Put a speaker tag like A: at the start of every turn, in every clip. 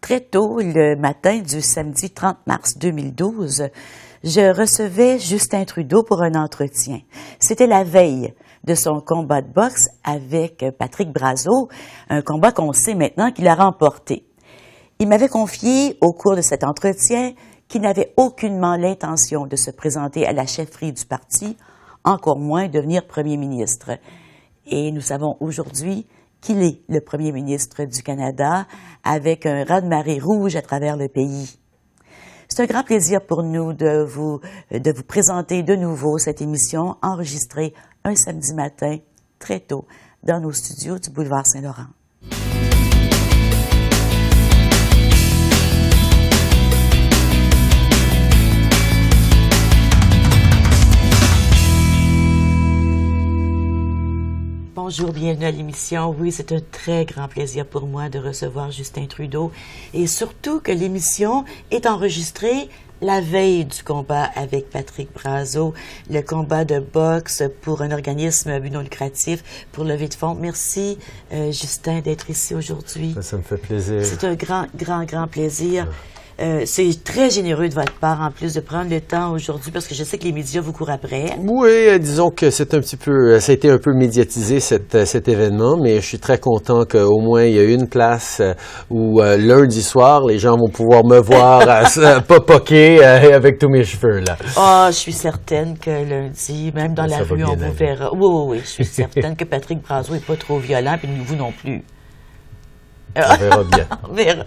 A: Très tôt, le matin du samedi 30 mars 2012, je recevais Justin Trudeau pour un entretien. C'était la veille de son combat de boxe avec Patrick Brazeau, un combat qu'on sait maintenant qu'il a remporté. Il m'avait confié au cours de cet entretien qu'il n'avait aucunement l'intention de se présenter à la chefferie du parti, encore moins devenir premier ministre. Et nous savons aujourd'hui qu'il est le premier ministre du Canada avec un raz-de-marée rouge à travers le pays. C'est un grand plaisir pour nous de vous présenter de nouveau cette émission enregistrée un samedi matin, très tôt, dans nos studios du boulevard Saint-Laurent. Bonjour, bienvenue à l'émission. Oui, c'est un très grand plaisir pour moi de recevoir Justin Trudeau et surtout que l'émission est enregistrée la veille du combat avec Patrick Brazeau, le combat de boxe pour un organisme à but non lucratif pour lever de fonds. Merci, Justin, d'être ici aujourd'hui.
B: Ça me fait plaisir. C'est
A: un grand plaisir. C'est très généreux de votre part, en plus, de prendre le temps aujourd'hui, parce que je sais que les médias vous courent après.
B: Oui, disons que ça a été un peu médiatisé, cet événement, mais je suis très content qu'au moins il y a une place où lundi soir, les gens vont pouvoir me voir popoquer avec tous mes cheveux, là.
A: Ah, je suis certaine que lundi, même dans la rue, on vous verra. Oui, je suis certaine que Patrick Brazeau n'est pas trop violent, puis vous non plus.
B: On verra bien.
A: On verra.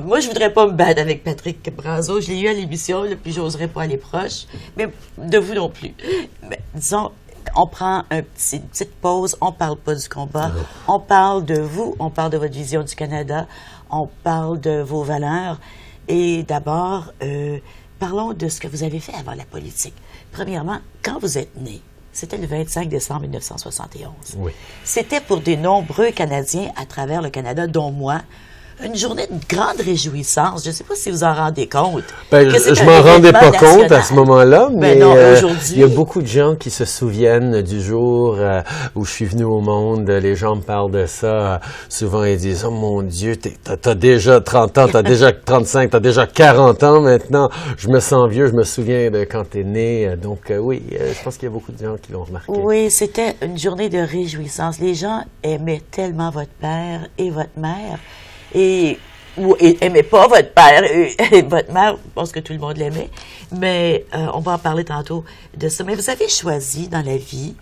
A: Moi, je voudrais pas me battre avec Patrick Brazeau. Je l'ai eu à l'émission, puis j'oserais pas aller proche. Mais de vous non plus. Mais, disons, on prend une petite pause. On parle pas du combat. On parle de vous. On parle de votre vision du Canada. On parle de vos valeurs. Et d'abord, parlons de ce que vous avez fait avant la politique. Premièrement, quand vous êtes né, c'était le 25 décembre 1971.
B: Oui.
A: C'était pour de nombreux Canadiens à travers le Canada, dont moi, une journée de grande réjouissance. Je ne sais pas si vous en rendez compte.
B: Je m'en rendais pas compte à ce moment-là, mais
A: aujourd'hui,
B: il y a beaucoup de gens qui se souviennent du jour où je suis venu au monde. Les gens me parlent de ça. Souvent, ils disent « Oh mon Dieu, t'as déjà 30 ans, t'as déjà 35, t'as déjà 40 ans maintenant. Je me sens vieux, je me souviens de quand t'es né. » Donc oui, je pense qu'il y a beaucoup de gens qui l'ont remarqué.
A: Oui, c'était une journée de réjouissance. Les gens aimaient tellement votre père et votre mère. Et aimez pas votre père et votre mère, je pense que tout le monde l'aimait, mais on va en parler tantôt de ça. Mais vous avez choisi dans la vie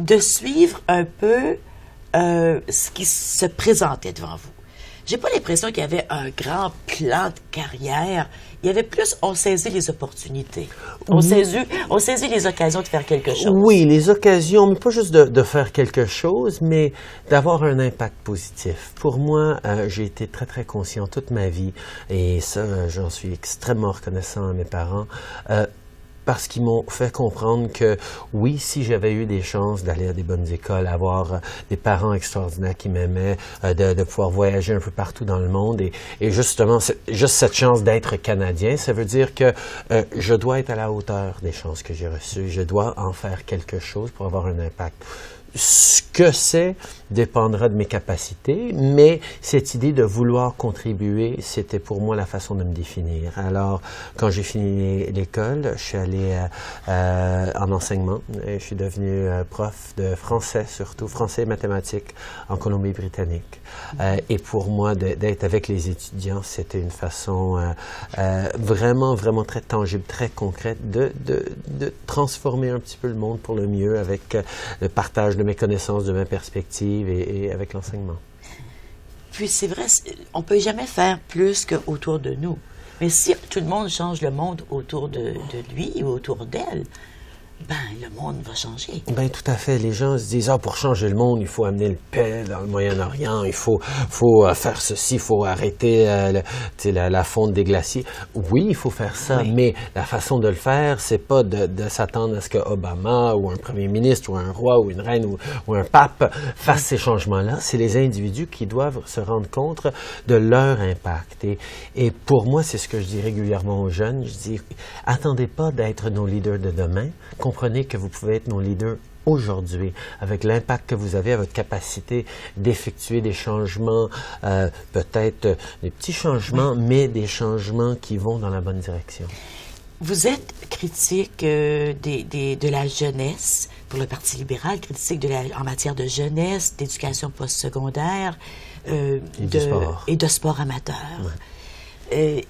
A: de suivre un peu ce qui se présentait devant vous. J'ai pas l'impression qu'il y avait un grand plan de carrière. Il y avait plus, on saisit les opportunités. On saisit les occasions de faire quelque chose.
B: Oui, les occasions, mais pas juste de faire quelque chose, mais d'avoir un impact positif. Pour moi, j'ai été très, très conscient toute ma vie, et ça, j'en suis extrêmement reconnaissant à mes parents, parce qu'ils m'ont fait comprendre que, oui, si j'avais eu des chances d'aller à des bonnes écoles, avoir des parents extraordinaires qui m'aimaient, de pouvoir voyager un peu partout dans le monde, et justement, juste cette chance d'être Canadien, ça veut dire que je dois être à la hauteur des chances que j'ai reçues. Je dois en faire quelque chose pour avoir un impact. Ce que c'est dépendra de mes capacités, mais cette idée de vouloir contribuer, c'était pour moi la façon de me définir. Alors, quand j'ai fini l'école, je suis allé en enseignement. Je suis devenu prof de français, surtout français et mathématiques en Colombie-Britannique. Et pour moi, d'être avec les étudiants, c'était une façon vraiment, vraiment très tangible, très concrète de transformer un petit peu le monde pour le mieux avec le partage de mes connaissances, de mes perspectives et avec l'enseignement.
A: Puis c'est vrai, on ne peut jamais faire plus qu'autour de nous. Mais si tout le monde change le monde autour de lui ou autour d'elle, ben, le monde va changer.
B: Ben, tout à fait. Les gens se disent, pour changer le monde, il faut amener le paix dans le Moyen-Orient, il faut faire ceci, il faut arrêter la fonte des glaciers. Oui, il faut faire ça, oui. Mais la façon de le faire, c'est pas de s'attendre à ce que Obama ou un premier ministre ou un roi ou une reine ou un pape fasse ces changements-là. C'est les individus qui doivent se rendre compte de leur impact. Et pour moi, c'est ce que je dis régulièrement aux jeunes. Je dis, attendez pas d'être nos leaders de demain. Comprenez que vous pouvez être nos leaders aujourd'hui, avec l'impact que vous avez, à votre capacité d'effectuer des changements, peut-être des petits changements, mais des changements qui vont dans la bonne direction?
A: Vous êtes critique de la jeunesse pour le Parti libéral, critique en matière de jeunesse, d'éducation postsecondaire et de sport amateur. Ouais.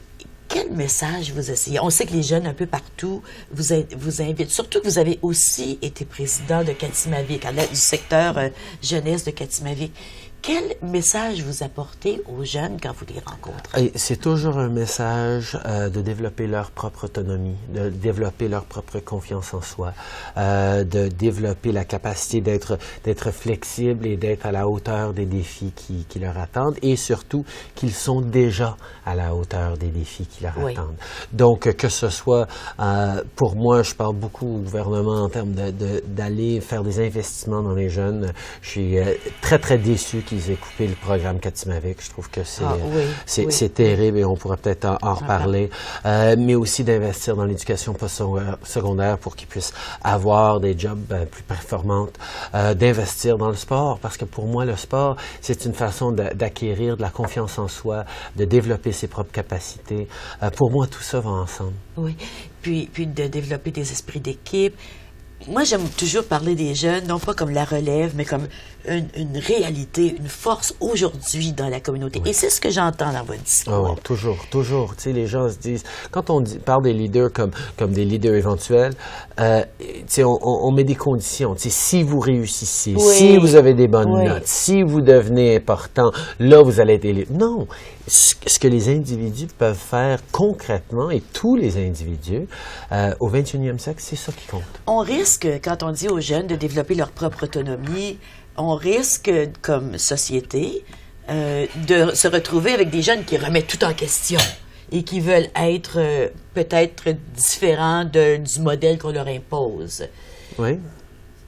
A: Quel message vous essayez? On sait que les jeunes un peu partout vous invitent, surtout que vous avez aussi été président de Katimavik, du secteur jeunesse de Katimavik. Quel message vous apportez aux jeunes quand vous les rencontrez?
B: C'est toujours un message de développer leur propre autonomie, de développer leur propre confiance en soi, de développer la capacité d'être flexible et d'être à la hauteur des défis qui leur attendent, et surtout qu'ils sont déjà à la hauteur des défis qui leur attendent. Donc, que ce soit, pour moi, je parle beaucoup au gouvernement en termes d'aller faire des investissements dans les jeunes. Je suis très, très déçu qu'ils aient coupé le programme Katimavik. Je trouve que c'est terrible et on pourrait peut-être en reparler. Mais aussi d'investir dans l'éducation postsecondaire pour qu'ils puissent avoir des jobs plus performantes. D'investir dans le sport, parce que pour moi, le sport, c'est une façon d'acquérir de la confiance en soi, de développer ses propres capacités. Pour moi, tout ça va ensemble.
A: Oui, puis de développer des esprits d'équipe. Moi, j'aime toujours parler des jeunes, non pas comme la relève, mais comme une réalité, une force aujourd'hui dans la communauté. Oui. Et c'est ce que j'entends dans votre discours.
B: Oui, toujours. Tu sais, les gens se disent, quand on parle des leaders comme des leaders éventuels, tu sais, on met des conditions. Tu sais, si vous réussissez, si vous avez des bonnes notes, si vous devenez important, là, vous allez être élu. Non! Ce que les individus peuvent faire concrètement, et tous les individus, au 21e siècle, c'est ça qui compte.
A: On risque, quand on dit aux jeunes de développer leur propre autonomie, on risque, comme société, de se retrouver avec des jeunes qui remettent tout en question et qui veulent être peut-être différents du modèle qu'on leur impose.
B: Oui.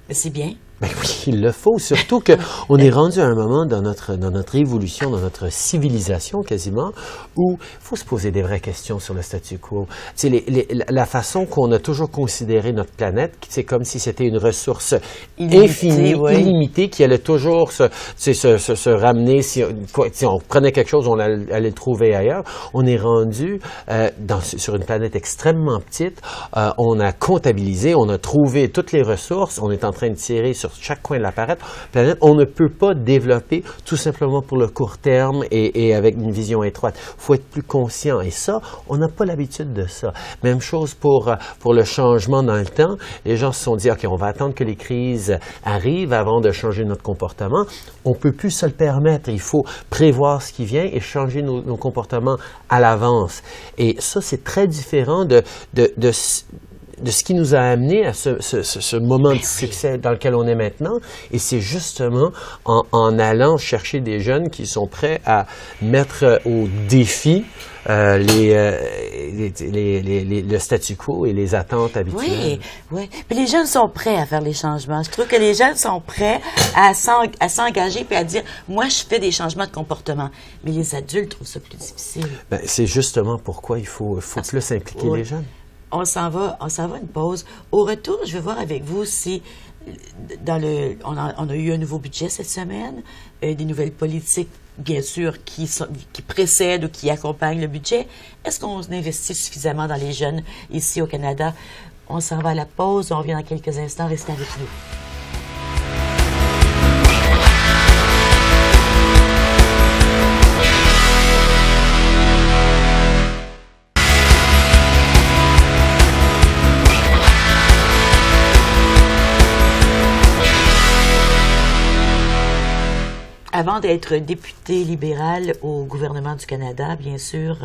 A: Mais c'est bien.
B: Ben oui, il le faut, surtout qu'on est rendu à un moment dans notre évolution, dans notre civilisation quasiment, où il faut se poser des vraies questions sur le statu quo. Tu sais, la façon qu'on a toujours considéré notre planète, c'est comme si c'était une ressource infinie, illimitée, qui allait toujours se ramener. Si on prenait quelque chose, on allait le trouver ailleurs. On est rendu sur une planète extrêmement petite. On a comptabilisé, on a trouvé toutes les ressources. On est en train de tirer sur chaque coin de la planète, on ne peut pas développer tout simplement pour le court terme et avec une vision étroite. Il faut être plus conscient. Et ça, on n'a pas l'habitude de ça. Même chose pour le changement dans le temps. Les gens se sont dit, OK, on va attendre que les crises arrivent avant de changer notre comportement. On ne peut plus se le permettre. Il faut prévoir ce qui vient et changer nos comportements à l'avance. Et ça, c'est très différent de ce qui nous a amené à ce moment de succès dans lequel on est maintenant. Et c'est justement en allant chercher des jeunes qui sont prêts à mettre au défi le statu quo et les attentes habituelles.
A: Oui. Puis les jeunes sont prêts à faire les changements. Je trouve que les jeunes sont prêts à s'engager et à dire, moi, je fais des changements de comportement. Mais les adultes trouvent ça plus difficile.
B: Ben, c'est justement pourquoi il faut plus impliquer les jeunes.
A: On s'en va une pause. Au retour, je vais voir avec vous si on a eu un nouveau budget cette semaine, des nouvelles politiques, bien sûr, qui précèdent ou qui accompagnent le budget. Est-ce qu'on investit suffisamment dans les jeunes ici au Canada? On s'en va à la pause. On revient dans quelques instants. Restez avec nous. Avant d'être député libéral au gouvernement du Canada, bien sûr,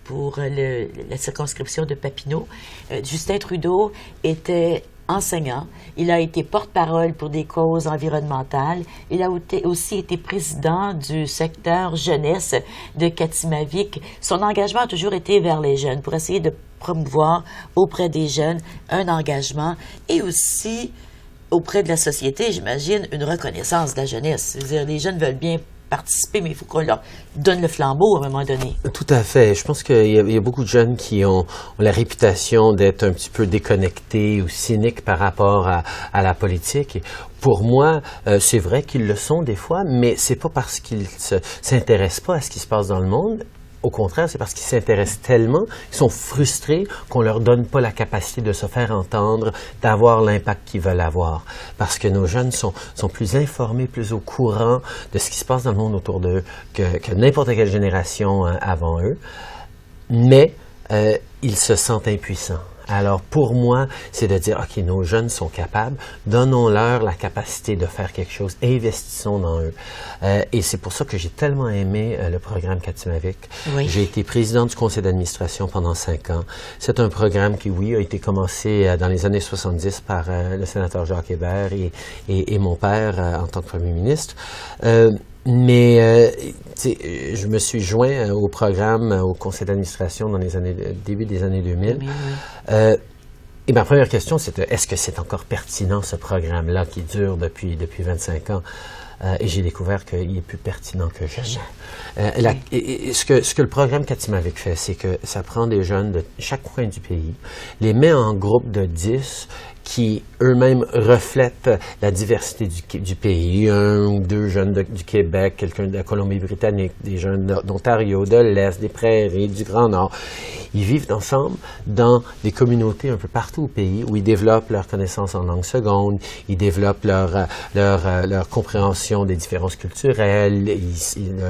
A: pour la circonscription de Papineau, Justin Trudeau était enseignant. Il a été porte-parole pour des causes environnementales. Il a aussi été président du secteur jeunesse de Katimavik. Son engagement a toujours été vers les jeunes pour essayer de promouvoir auprès des jeunes un engagement et aussi auprès de la société, j'imagine, une reconnaissance de la jeunesse. C'est-à-dire, les jeunes veulent bien participer, mais il faut qu'on leur donne le flambeau à un moment donné.
B: Tout à fait. Je pense qu'il y a beaucoup de jeunes qui ont la réputation d'être un petit peu déconnectés ou cyniques par rapport à la politique. Et pour moi, c'est vrai qu'ils le sont des fois, mais c'est pas parce qu'ils s'intéressent pas à ce qui se passe dans le monde. Au contraire, c'est parce qu'ils s'intéressent tellement, ils sont frustrés qu'on leur donne pas la capacité de se faire entendre, d'avoir l'impact qu'ils veulent avoir. Parce que nos jeunes sont plus informés, plus au courant de ce qui se passe dans le monde autour d'eux que n'importe quelle génération avant eux. Mais ils se sentent impuissants. Alors, pour moi, c'est de dire, OK, nos jeunes sont capables, donnons-leur la capacité de faire quelque chose, investissons dans eux. Et c'est pour ça que j'ai tellement aimé le programme Katimavik.
A: Oui.
B: J'ai été président du conseil d'administration pendant 5 ans. C'est un programme qui, oui, a été commencé dans les années 70 par le sénateur Jacques Hébert et mon père en tant que premier ministre. Mais je me suis joint au programme, au conseil d'administration dans les début des années 2000. Oui. Et ma première question, c'était, est-ce que c'est encore pertinent, ce programme-là, qui dure depuis 25 ans? Et j'ai découvert qu'il est plus pertinent que jamais. Ce que le programme Katimavik fait, c'est que ça prend des jeunes de chaque coin du pays, les met en groupe de 10 qui eux-mêmes reflètent la diversité du pays. 1 ou 2 jeunes du Québec, quelqu'un de la Colombie-Britannique, des jeunes d'Ontario, de l'Est, des Prairies, du Grand Nord. Ils vivent ensemble dans des communautés un peu partout au pays où ils développent leur connaissance en langue seconde, ils développent leur compréhension des différences culturelles,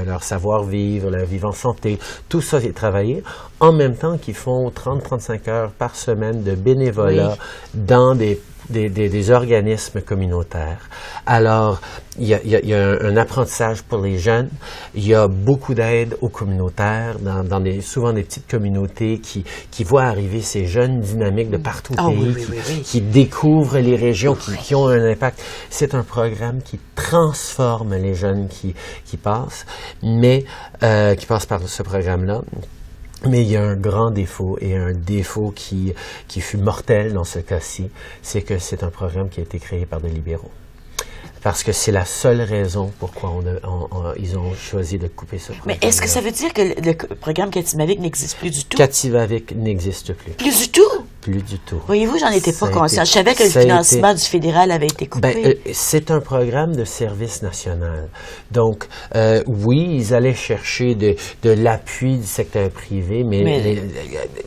B: leur savoir-vivre, leur vivre en santé. Tout ça est travaillé en même temps qu'ils font 30-35 heures par semaine de bénévolat dans des organismes communautaires. Alors, il y a un apprentissage pour les jeunes. Il y a beaucoup d'aide aux communautaires, souvent des petites communautés qui voient arriver ces jeunes dynamiques de partout au pays, qui découvrent les régions, qui ont un impact. C'est un programme qui transforme les jeunes qui passent par ce programme-là. Mais il y a un grand défaut, et un défaut qui fut mortel dans ce cas-ci, c'est que c'est un programme qui a été créé par des libéraux. Parce que c'est la seule raison pourquoi ils ont choisi de couper ce programme.
A: Mais est-ce que ça veut dire que le programme Katimavik n'existe plus du tout?
B: Katimavik n'existe plus.
A: Plus du tout?
B: Plus du tout.
A: Voyez-vous, j'en étais pas consciente. Je savais que le financement du fédéral avait été coupé.
B: C'est un programme de service national. Donc, oui, ils allaient chercher de l'appui du secteur privé, mais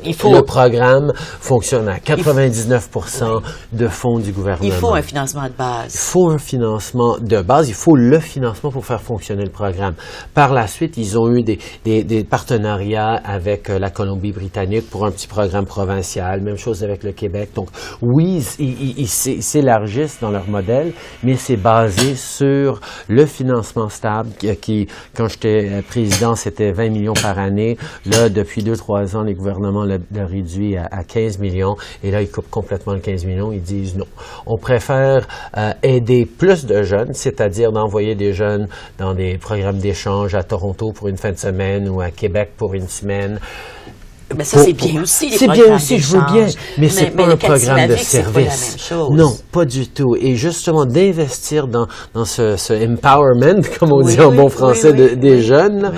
B: le programme fonctionne à 99% de fonds du gouvernement.
A: Il faut un financement de base.
B: Il faut un financement de base. Il faut le financement pour faire fonctionner le programme. Par la suite, ils ont eu des partenariats avec la Colombie-Britannique pour un petit programme provincial. Même chose avec le Québec. Donc, oui, ils s'élargissent dans leur modèle, mais c'est basé sur le financement stable qui quand j'étais président, c'était 20 millions par année. Là, depuis 2-3 ans, les gouvernements l'ont réduit à 15 millions. Et là, ils coupent complètement le 15 millions. Ils disent non. On préfère aider plus de jeunes, c'est-à-dire d'envoyer des jeunes dans des programmes d'échange à Toronto pour une fin de semaine ou à Québec pour une semaine.
A: Mais ça, c'est bien aussi, les
B: c'est bien aussi, je veux bien, mais c'est pas un programme de service.
A: C'est pas la même chose.
B: Non, pas du tout. Et justement, d'investir dans ce empowerment, comme on dit en bon français, des jeunes,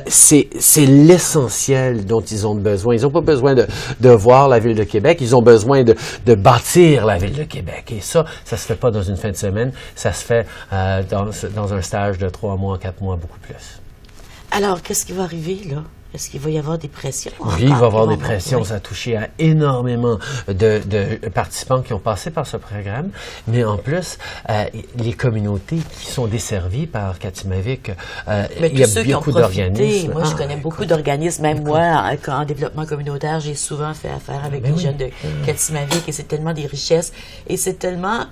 B: c'est l'essentiel dont ils ont besoin. Ils n'ont pas besoin de voir la Ville de Québec, ils ont besoin de bâtir la Ville de Québec. Et ça se fait pas dans une fin de semaine, ça se fait dans un stage de 3 mois, 4 mois, beaucoup plus.
A: Alors, qu'est-ce qui va arriver, là? Est-ce qu'il va y avoir des pressions?
B: Oui, il va y avoir des pressions. Ça a touché à énormément de participants qui ont passé par ce programme. Mais en plus, les communautés qui sont desservies par Katimavik, il y a beaucoup d'organismes.
A: Moi, je connais beaucoup d'organismes. Même moi, en développement communautaire, j'ai souvent fait affaire avec des jeunes de Katimavik et c'est tellement des richesses. Et c'est tellement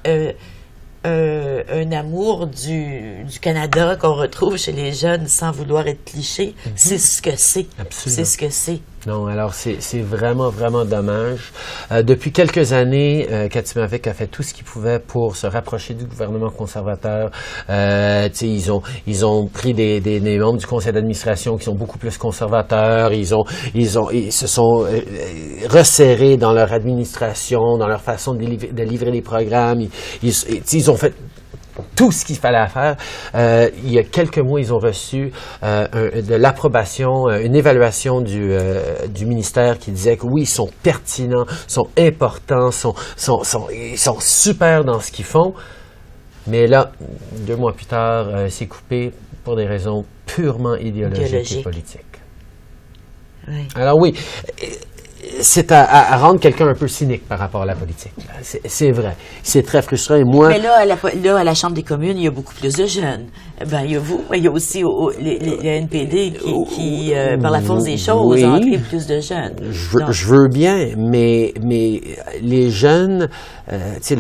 A: un amour du Canada qu'on retrouve chez les jeunes sans vouloir être cliché. C'est ce que c'est.
B: Absolument.
A: C'est ce que c'est.
B: Non, alors c'est vraiment, vraiment dommage. Depuis quelques années, Katimavik a fait tout ce qu'il pouvait pour se rapprocher du gouvernement conservateur. Ils ont pris des membres du conseil d'administration qui sont beaucoup plus conservateurs. Ils se sont resserrés dans leur administration, dans leur façon de livrer les programmes. Ils ont fait tout ce qu'il fallait faire. Il y a quelques mois, ils ont reçu de l'approbation, une évaluation du ministère qui disait que oui, ils sont pertinents, sont importants, ils sont super dans ce qu'ils font. Mais là, 2 mois plus tard, c'est coupé pour des raisons purement idéologiques et politiques.
A: Oui.
B: Alors oui, c'est à rendre quelqu'un un peu cynique par rapport à la politique. C'est vrai. C'est très frustrant. Et moi...
A: Mais là, à la Chambre des communes, il y a beaucoup plus de jeunes. Ben, il y a vous, mais il y a aussi les NPD qui par la force des choses, ont entré plus de jeunes.
B: Je veux bien, mais les jeunes, tu sais,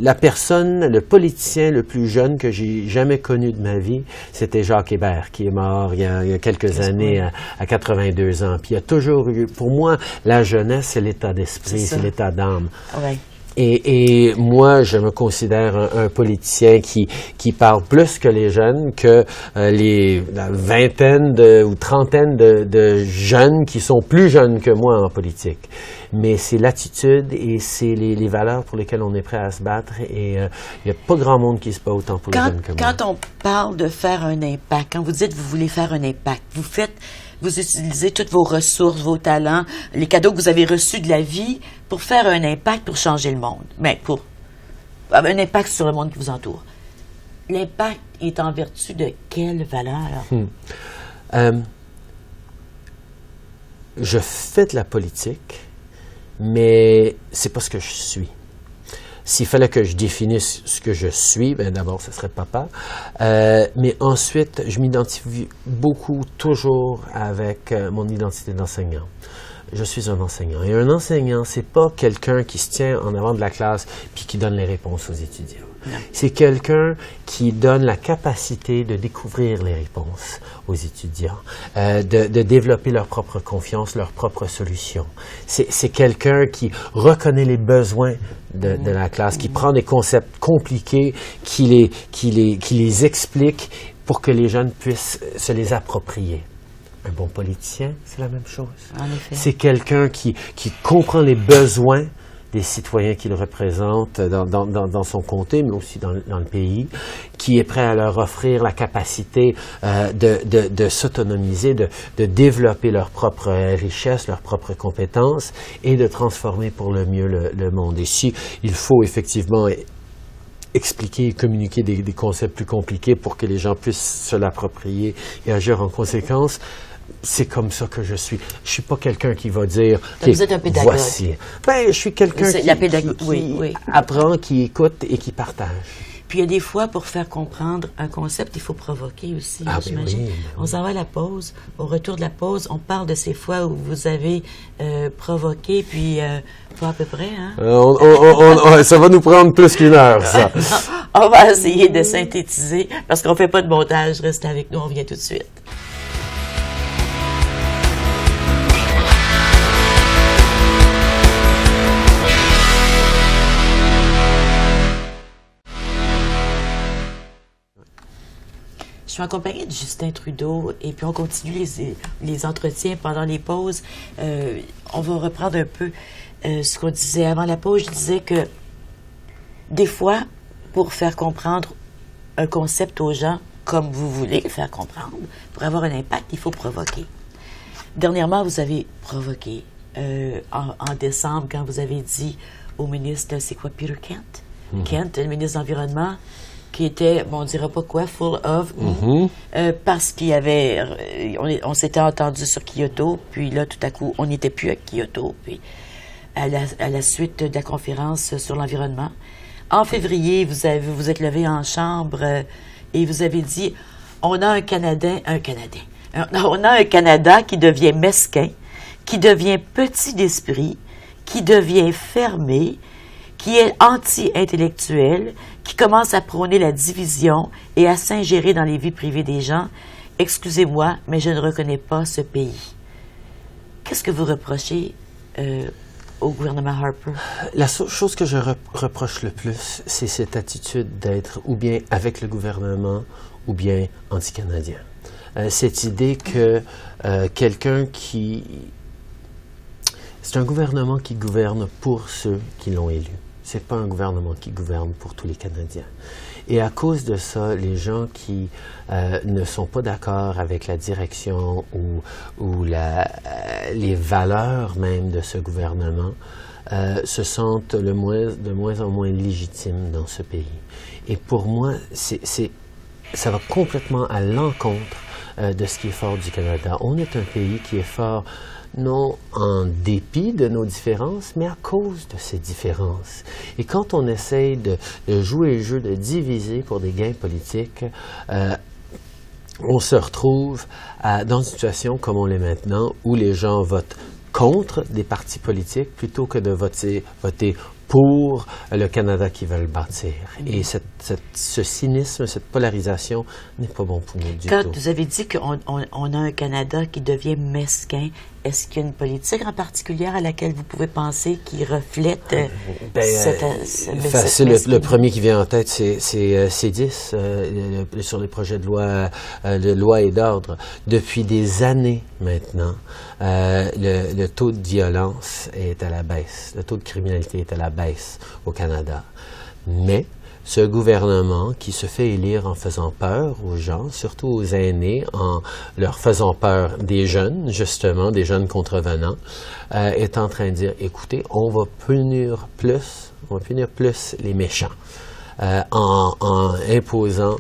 B: la personne, le politicien le plus jeune que j'ai jamais connu de ma vie, c'était Jacques Hébert, qui est mort il y a quelques années à 82 ans. Puis il y a toujours eu, pour moi, la jeunesse, c'est l'état d'esprit, c'est l'état d'âme.
A: Ouais.
B: Et moi, je me considère un politicien qui parle plus que les jeunes, que la vingtaine ou trentaine de jeunes qui sont plus jeunes que moi en politique. Mais c'est l'attitude et c'est les valeurs pour lesquelles on est prêt à se battre. Et il n'y a pas grand monde qui se bat autant pour les jeunes que moi.
A: Quand on parle de faire un impact, quand vous dites que vous voulez faire un impact, vous utilisez toutes vos ressources, vos talents, les cadeaux que vous avez reçus de la vie pour faire un impact, pour changer le monde. Mais pour avoir un impact sur le monde qui vous entoure. L'impact est en vertu de quelle valeur?
B: Je fais de la politique, mais c'est pas ce que je suis. S'il fallait que je définisse ce que je suis, bien d'abord, ce serait papa. Mais ensuite, je m'identifie toujours avec mon identité d'enseignant. Je suis un enseignant. Et un enseignant, c'est pas quelqu'un qui se tient en avant de la classe puis qui donne les réponses aux étudiants. Non. C'est quelqu'un qui donne la capacité de découvrir les réponses aux étudiants, de développer leur propre confiance, leurs propres solutions. C'est quelqu'un qui reconnaît les besoins de la classe, qui prend des concepts compliqués, qui les explique pour que les jeunes puissent se les approprier. Un bon politicien, c'est la même chose.
A: En effet.
B: C'est quelqu'un qui comprend les besoins des citoyens qu'il représente dans son comté, mais aussi dans le pays, qui est prêt à leur offrir la capacité de s'autonomiser, de développer leurs propres richesses, leurs propres compétences et de transformer pour le mieux le monde. Et si il faut effectivement expliquer et communiquer des concepts plus compliqués pour que les gens puissent se l'approprier et agir en conséquence, c'est comme ça que je suis. Je suis pas quelqu'un qui va dire...
A: Vous êtes un pédagogue.
B: Voici. Ben, je suis quelqu'un qui apprend, qui écoute et qui partage.
A: Puis il y a des fois, pour faire comprendre un concept, il faut provoquer aussi, j'imagine. Oui. On s'en va à la pause. Au retour de la pause, on parle de ces fois où vous avez provoqué, puis pas à peu près, hein?
B: Ça va nous prendre plus qu'1 heure, ça.
A: On va essayer de synthétiser, parce qu'on fait pas de montage. Restez avec nous, on revient tout de suite. Je suis en compagnie de Justin Trudeau et puis on continue les entretiens pendant les pauses. On va reprendre un peu ce qu'on disait avant la pause. Je disais que des fois, pour faire comprendre un concept aux gens, comme vous voulez le faire comprendre, pour avoir un impact, il faut provoquer. Dernièrement, vous avez provoqué en décembre quand vous avez dit au ministre, c'est quoi, Peter Kent? Kent, le ministre de l'Environnement, qui était, bon, on ne dira pas quoi, full of, parce qu'il y avait, on s'était entendu sur Kyoto, puis là, tout à coup, on n'était plus à Kyoto, puis à la suite de la conférence sur l'environnement. En février, vous êtes levé en chambre et vous avez dit, on a un Canada qui devient mesquin, qui devient petit d'esprit, qui devient fermé, qui est anti-intellectuel, qui commence à prôner la division et à s'ingérer dans les vies privées des gens. Excusez-moi, mais je ne reconnais pas ce pays. Qu'est-ce que vous reprochez au gouvernement Harper?
B: La chose que je reproche le plus, c'est cette attitude d'être ou bien avec le gouvernement ou bien anti-canadien. Cette idée que quelqu'un qui... C'est un gouvernement qui gouverne pour ceux qui l'ont élu. C'est pas un gouvernement qui gouverne pour tous les Canadiens. Et à cause de ça, les gens qui ne sont pas d'accord avec la direction ou les valeurs même de ce gouvernement se sentent de moins en moins légitimes dans ce pays. Et pour moi, ça va complètement à l'encontre de ce qui est fort du Canada. On est un pays qui est fort non en dépit de nos différences, mais à cause de ces différences. Et quand on essaye de jouer le jeu, de diviser pour des gains politiques, on se retrouve dans une situation comme on l'est maintenant, où les gens votent contre des partis politiques plutôt que de voter pour le Canada qu'ils veulent bâtir. Et ce cynisme, cette polarisation n'est pas bon pour nous du tout.
A: Quand vous avez dit qu'on a un Canada qui devient mesquin, est-ce qu'il y a une politique en particulier à laquelle vous pouvez penser qui reflète
B: le premier qui vient en tête, c'est C10, sur les projets de loi et d'ordre. Depuis des années maintenant, le taux de violence est à la baisse, le taux de criminalité est à la baisse au Canada. Mais ce gouvernement qui se fait élire en faisant peur aux gens, surtout aux aînés, en leur faisant peur des jeunes, justement, des jeunes contrevenants, est en train de dire, écoutez, on va punir plus les méchants, en imposant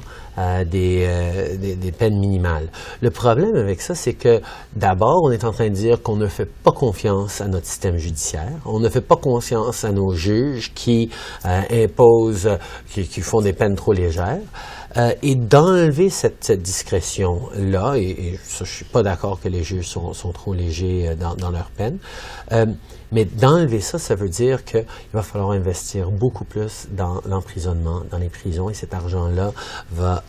B: des peines minimales. Le problème avec ça, c'est que d'abord, on est en train de dire qu'on ne fait pas confiance à notre système judiciaire, on ne fait pas confiance à nos juges qui imposent, qui font des peines trop légères. Et d'enlever cette discrétion-là, et ça, je suis pas d'accord que les juges sont trop légers dans leurs peines, mais d'enlever ça, ça veut dire qu'il va falloir investir beaucoup plus dans l'emprisonnement, dans les prisons, et cet argent-là va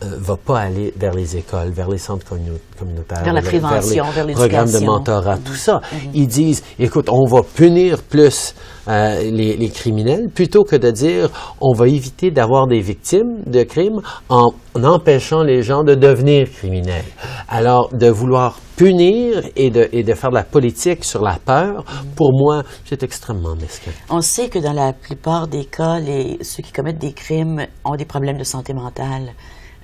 B: pas aller vers les écoles, vers les centres communautaires,
A: vers la prévention, vers l'éducation,
B: programmes de mentorat, tout ça. Ils disent, écoute, on va punir plus les criminels, plutôt que de dire, on va éviter d'avoir des victimes de crimes en empêchant les gens de devenir criminels. Alors, de vouloir punir et de faire de la politique sur la peur, pour moi, c'est extrêmement mesquin.
A: On sait que dans la plupart des cas, ceux qui commettent des crimes ont des problèmes de santé mentale.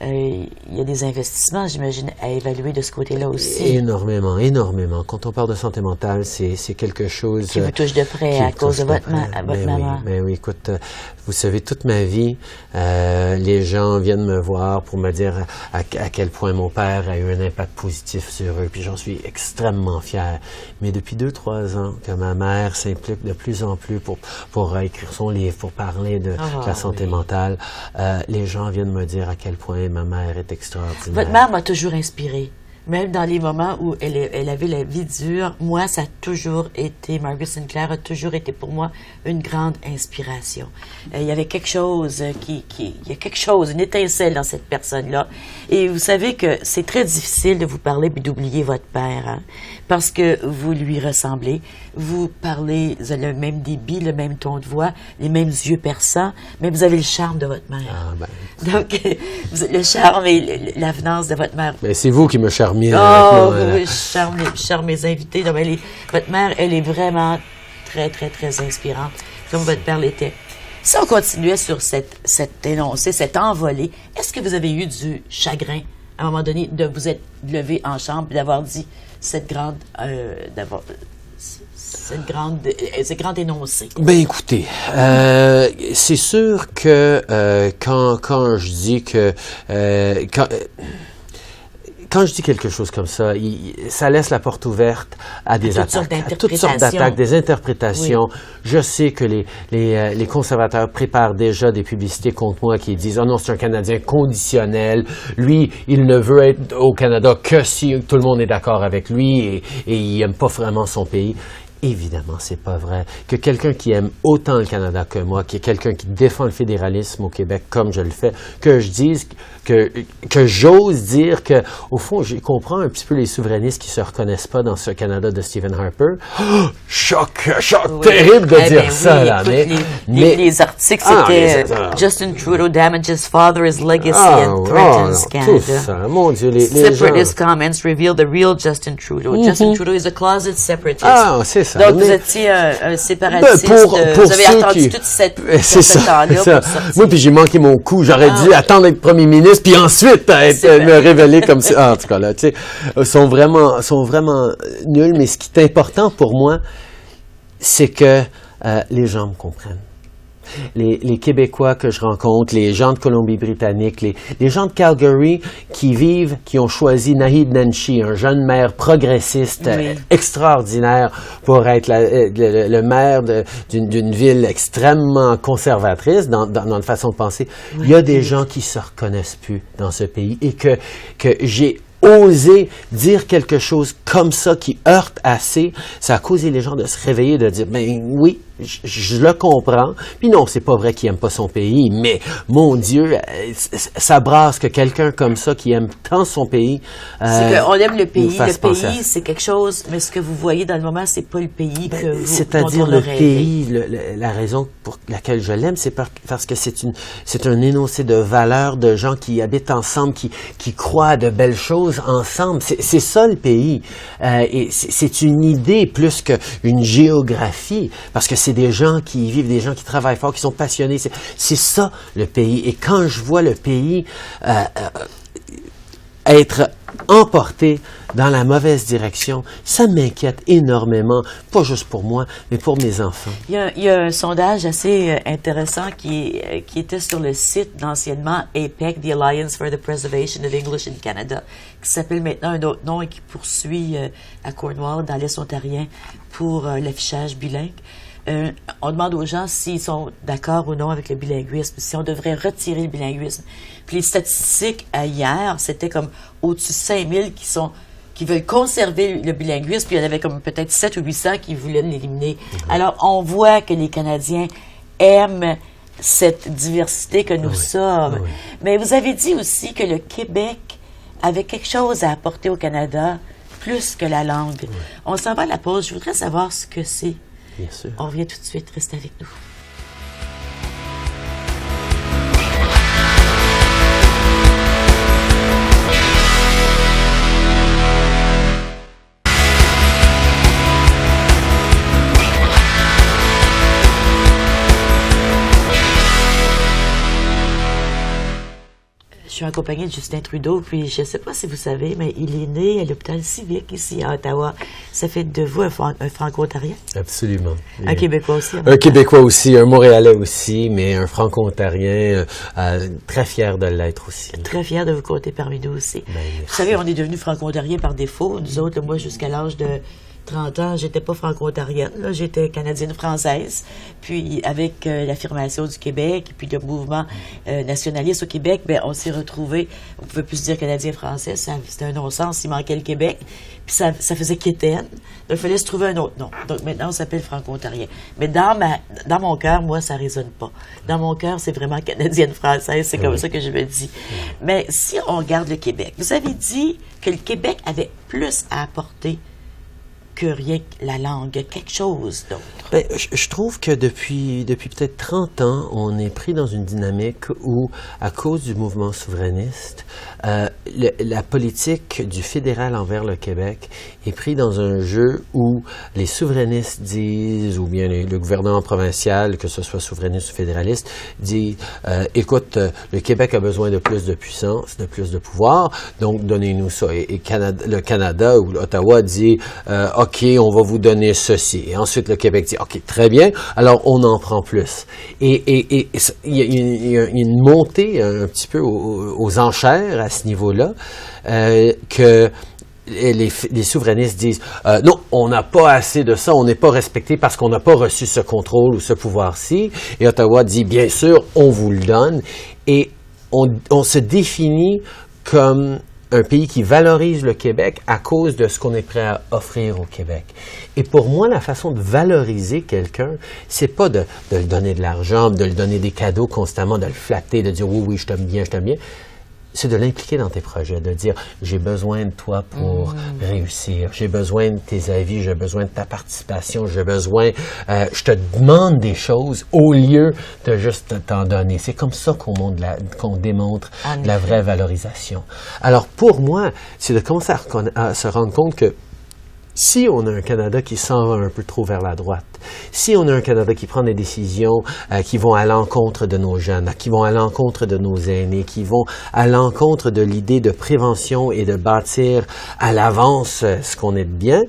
A: Il y a des investissements, j'imagine, à évaluer de ce côté-là aussi.
B: Énormément, énormément. Quand on parle de santé mentale, c'est quelque chose
A: qui vous touche de près à cause de votre maman.
B: Mais oui, écoute, vous savez, toute ma vie, les gens viennent me voir pour me dire à quel point mon père a eu un impact positif sur eux, puis j'en suis extrêmement fier. Mais depuis 2-3 ans que ma mère s'implique de plus en plus pour écrire son livre, pour parler de la santé mentale, les gens viennent me dire à quel point ma mère est extraordinaire.
A: Votre mère m'a toujours inspirée. Même dans les moments où elle avait la vie dure, moi, ça a toujours été, Margaret Sinclair a toujours été pour moi une grande inspiration. Il y avait quelque chose il y a quelque chose, une étincelle dans cette personne-là. Et vous savez que c'est très difficile de vous parler et d'oublier votre père, hein, parce que vous lui ressemblez. Vous parlez, vous avez le même débit, le même ton de voix, les mêmes yeux perçants, mais vous avez le charme de votre mère.
B: Ah, ben.
A: Donc, le charme et l'avenance de votre mère.
B: Mais c'est vous qui me charmez.
A: Oui, je charme mes invités. Donc, votre mère, elle est vraiment très, très, très inspirante, comme votre père l'était. Si on continuait sur cet énoncé, cette envolée, est-ce que vous avez eu du chagrin, à un moment donné, de vous être levé en chambre et d'avoir dit ce grand énoncé?
B: Ben écoutez, c'est sûr que quand je dis que quand je dis quelque chose comme ça, ça laisse la porte ouverte à des attaques, à toutes sortes d'attaques, des interprétations. Oui. Je sais que les conservateurs préparent déjà des publicités contre moi qui disent « Oh non, c'est un Canadien conditionnel. Lui, il ne veut être au Canada que si tout le monde est d'accord avec lui et il n'aime pas vraiment son pays. » Évidemment, c'est pas vrai. Que quelqu'un qui aime autant le Canada que moi, qui est quelqu'un qui défend le fédéralisme au Québec comme je le fais, que je dise, que j'ose dire que, au fond, je comprends un petit peu les souverainistes qui se reconnaissent pas dans ce Canada de Stephen Harper. Oh, choc terrible de dire ça, là.
A: Les articles, c'était Justin Trudeau damages father's legacy and threatens Canada.
B: Tout ça, mon Dieu, les
A: Separatist comments reveal the real Justin Trudeau. Justin Trudeau is a closet separatist.
B: Ah, c'est ça.
A: Donc, vous étiez un séparatiste. Vous avez attendu tout ce temps-là pour sortir.
B: Moi, puis j'ai manqué mon coup. J'aurais dû attendre d'être premier ministre, puis ensuite me révéler comme ça. En tout cas, là, tu sais, sont vraiment nuls. Mais ce qui est important pour moi, c'est que les gens me comprennent. Les Québécois que je rencontre, les gens de Colombie-Britannique, les gens de Calgary qui ont choisi Naheed Nenshi, un jeune maire progressiste extraordinaire pour être le maire d'une ville extrêmement conservatrice dans la façon de penser. Il y a des gens qui se reconnaissent plus dans ce pays et que j'ai oser dire quelque chose comme ça qui heurte assez, ça a causé les gens de se réveiller, de dire, ben oui, je le comprends. Puis non, c'est pas vrai qu'il aime pas son pays, mais mon Dieu, ça brasse que quelqu'un comme ça qui aime tant son pays.
A: C'est qu'on aime le pays. Le pays, c'est quelque chose, mais ce que vous voyez dans le moment, c'est pas le pays que vous.
B: C'est-à-dire le pays, la raison pour laquelle je l'aime, c'est parce que c'est un énoncé de valeurs de gens qui habitent ensemble, qui croient à de belles choses ensemble. C'est ça le pays. Et c'est une idée plus qu'une géographie, parce que c'est des gens qui y vivent, des gens qui travaillent fort, qui sont passionnés. C'est ça le pays. Et quand je vois le pays être emporté dans la mauvaise direction, ça m'inquiète énormément, pas juste pour moi, mais pour mes enfants.
A: Il y a un sondage assez intéressant qui était sur le site d'anciennement APEC, The Alliance for the Preservation of English in Canada, qui s'appelle maintenant un autre nom et qui poursuit à Cornwall, dans l'Est ontarien, pour l'affichage bilingue. On demande aux gens s'ils sont d'accord ou non avec le bilinguisme, si on devrait retirer le bilinguisme. Puis les statistiques hier, c'était comme au-dessus de 5000 qui veulent conserver le bilinguisme, puis il y en avait comme peut-être 7 ou 800 qui voulaient l'éliminer. Alors, on voit que les Canadiens aiment cette diversité que nous sommes. Oui. Mais vous avez dit aussi que le Québec avait quelque chose à apporter au Canada, plus que la langue. Oui. On s'en va à la pause. Je voudrais savoir ce que c'est.
B: Bien sûr.
A: On revient tout de suite. Restez avec nous. Je suis accompagnée de Justin Trudeau, puis je ne sais pas si vous savez, mais il est né à l'hôpital civique ici à Ottawa. Ça fait de vous un Franco-Ontarien?
B: Absolument.
A: Un Québécois aussi?
B: Un Québécois aussi, un Montréalais aussi, mais un Franco-Ontarien, très fier de l'être aussi.
A: Très fier de vous compter parmi nous aussi. Vous savez, on est devenus Franco-Ontariens par défaut. Nous autres, moi, jusqu'à l'âge de 30 ans, j'étais pas franco-ontarienne, là, j'étais canadienne-française. Puis avec l'affirmation du Québec et puis le mouvement nationaliste au Québec, ben on s'est retrouvés, on pouvait plus se dire canadien-français, c'était un non-sens, il manquait le Québec. Puis ça faisait quétaine. Donc il fallait se trouver un autre nom. Donc maintenant on s'appelle franco-ontarien. Mais dans mon cœur, moi ça résonne pas. Dans mon cœur, c'est vraiment canadienne-française, c'est comme ça que je me dis. Mais si on regarde le Québec, vous avez dit que le Québec avait plus à apporter que rien que la langue, quelque chose d'autre.
B: Ben, je trouve que depuis peut-être 30 ans, on est pris dans une dynamique où, à cause du mouvement souverainiste, la politique du fédéral envers le Québec est pris dans un jeu où les souverainistes disent, ou bien le gouvernement provincial, que ce soit souverainiste ou fédéraliste, dit écoute, le Québec a besoin de plus de puissance, de plus de pouvoir, donc donnez-nous ça. Et le Canada ou l'Ottawa dit OK, on va vous donner ceci. Et ensuite, le Québec dit OK, très bien, alors on en prend plus. Et il y a une montée un petit peu aux enchères à ce niveau-là, que les souverainistes disent non, on n'a pas assez de ça, on n'est pas respecté parce qu'on n'a pas reçu ce contrôle ou ce pouvoir-ci. Et Ottawa dit bien sûr, on vous le donne. Et on se définit comme un pays qui valorise le Québec à cause de ce qu'on est prêt à offrir au Québec. Et pour moi, la façon de valoriser quelqu'un, c'est pas de lui donner de l'argent, de lui donner des cadeaux constamment, de le flatter, de dire oui, je t'aime bien, c'est de l'impliquer dans tes projets, de dire j'ai besoin de toi pour réussir, j'ai besoin de tes avis, j'ai besoin de ta participation, j'ai besoin, je te demande des choses au lieu de juste t'en donner. C'est comme ça qu'on démontre de la vraie valorisation. Alors pour moi, c'est de commencer à se rendre compte que si on a un Canada qui s'en va un peu trop vers la droite, si on a un Canada qui prend des décisions qui vont à l'encontre de nos jeunes, qui vont à l'encontre de nos aînés, qui vont à l'encontre de l'idée de prévention et de bâtir à l'avance ce qu'on est de bien,